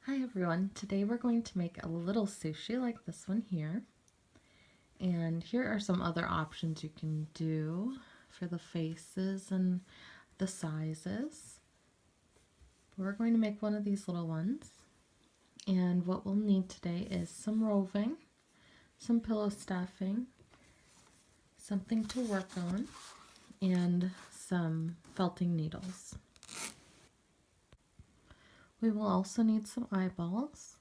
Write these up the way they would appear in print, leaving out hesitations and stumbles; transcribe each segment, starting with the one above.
Hi everyone, today we're going to make a little sushi like this one here. And here are some other options you can do for the faces and the sizes. We're going to make one of these little ones. And what we'll need today is some roving, some pillow stuffing, something to work on, and some felting needles. We will also need some eyeballs.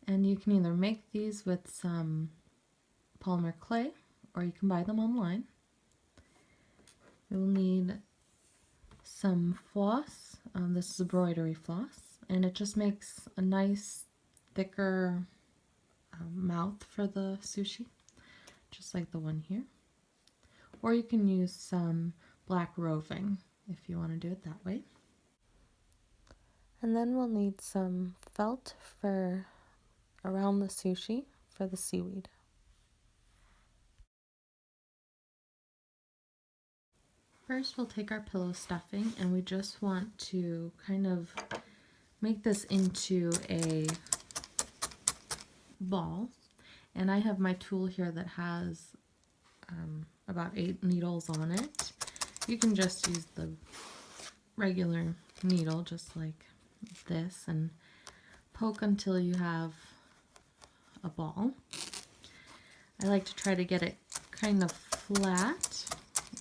And you can either make these with some polymer clay or you can buy them online. We will need some floss. This is embroidery floss, and it just makes a nice thicker mouth for the sushi, just like the one here. Or you can use some black roving if you want to do it that way. And then we'll need some felt for around the sushi for the seaweed. First, we'll take our pillow stuffing and we just want to kind of make this into a ball. And I have my tool here that has about 8 needles on it. You can just use the regular needle, just like this, and poke until you have a ball. I like to try to get it kind of flat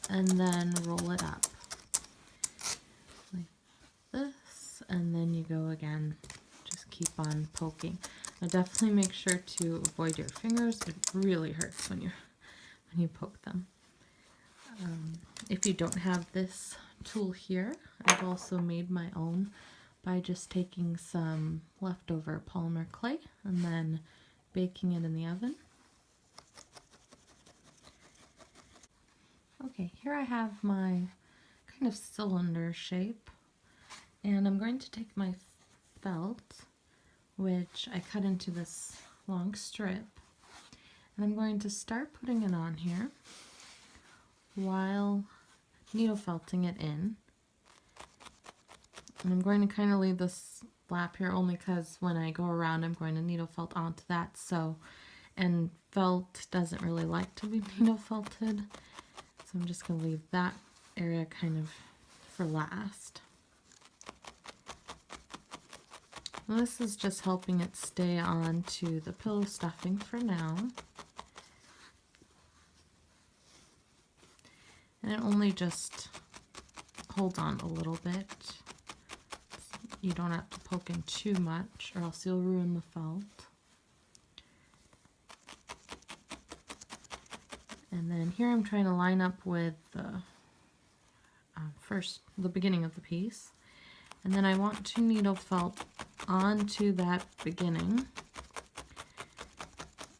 and then roll it up like this, and then you go again. Just keep on poking. Now definitely make sure to avoid your fingers. It really hurts when you poke them. If you don't have this tool here, I've also made my own by just taking some leftover polymer clay and then baking it in the oven. Okay, here I have my kind of cylinder shape, and I'm going to take my felt, which I cut into this long strip, and I'm going to start putting it on here while needle felting it in. And I'm going to kind of leave this flap here only because when I go around I'm going to needle felt onto that, and felt doesn't really like to be needle felted. So I'm just going to leave that area kind of for last. And this is just helping it stay on to the pillow stuffing for now. And it only just holds on a little bit. You don't have to poke in too much or else you'll ruin the felt. And then here I'm trying to line up with the the beginning of the piece, and then I want to needle felt onto that beginning,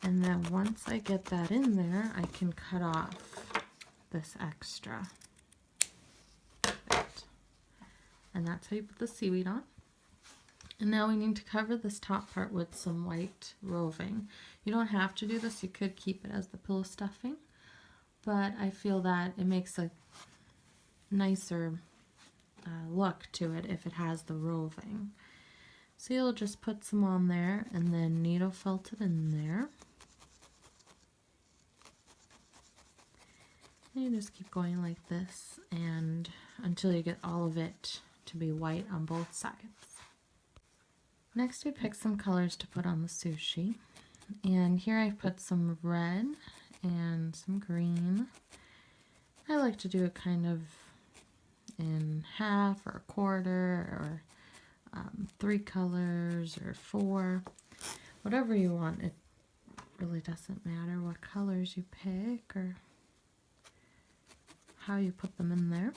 and then once I get that in there I can cut off this extra bit. And that's how you put the seaweed on. And now we need to cover this top part with some white roving. You don't have to do this, you could keep it as the pillow stuffing, but I feel that it makes a nicer look to it if it has the roving. So you'll just put some on there and then needle felt it in there. And you just keep going like this and until you get all of it to be white on both sides. Next we pick some colors to put on the sushi. And here I put some red and some green. I like to do it kind of in half or a quarter or 3 colors or 4. Whatever you want. It really doesn't matter what colors you pick or how you put them in there.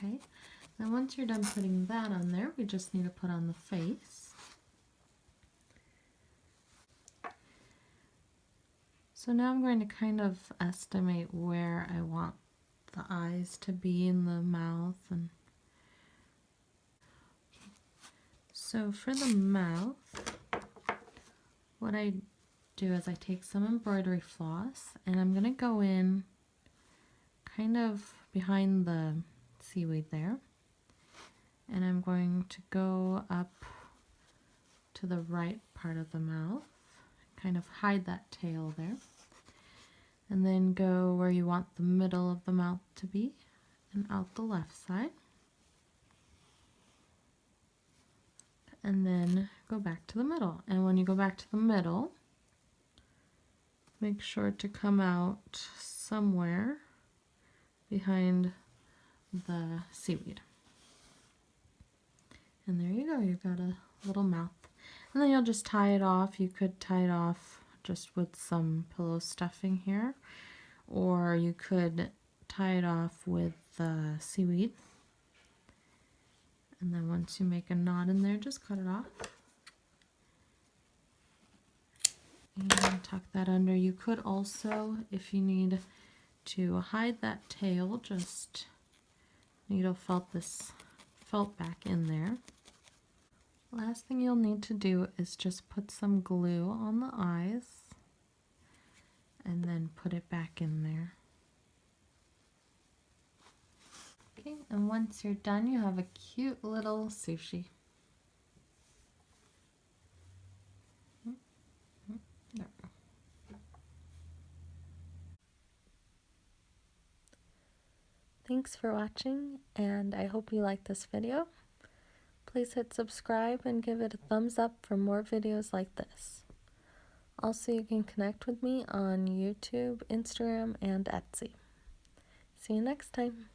Okay, then once you're done putting that on there, we just need to put on the face. So now I'm going to kind of estimate where I want the eyes to be in the mouth. And so for the mouth, what I do is I take some embroidery floss and I'm going to go in kind of behind the seaweed there, and I'm going to go up to the right part of the mouth, kind of hide that tail there, and then go where you want the middle of the mouth to be and out the left side, and then go back to the middle. And when you go back to the middle, make sure to come out somewhere behind the seaweed. And there you go, you've got a little mouth. And then you'll just tie it off. You could tie it off just with some pillow stuffing here, or you could tie it off with the seaweed. And then once you make a knot in there, just cut it off. And tuck that under. You could also, if you need to hide that tail, just needle felt this felt back in there. Last thing you'll need to do is just put some glue on the eyes and then put it back in there. Okay, and once you're done, you have a cute little sushi. There. Thanks for watching, and I hope you liked this video. Please hit subscribe and give it a thumbs up for more videos like this. Also, you can connect with me on YouTube, Instagram, and Etsy. See you next time.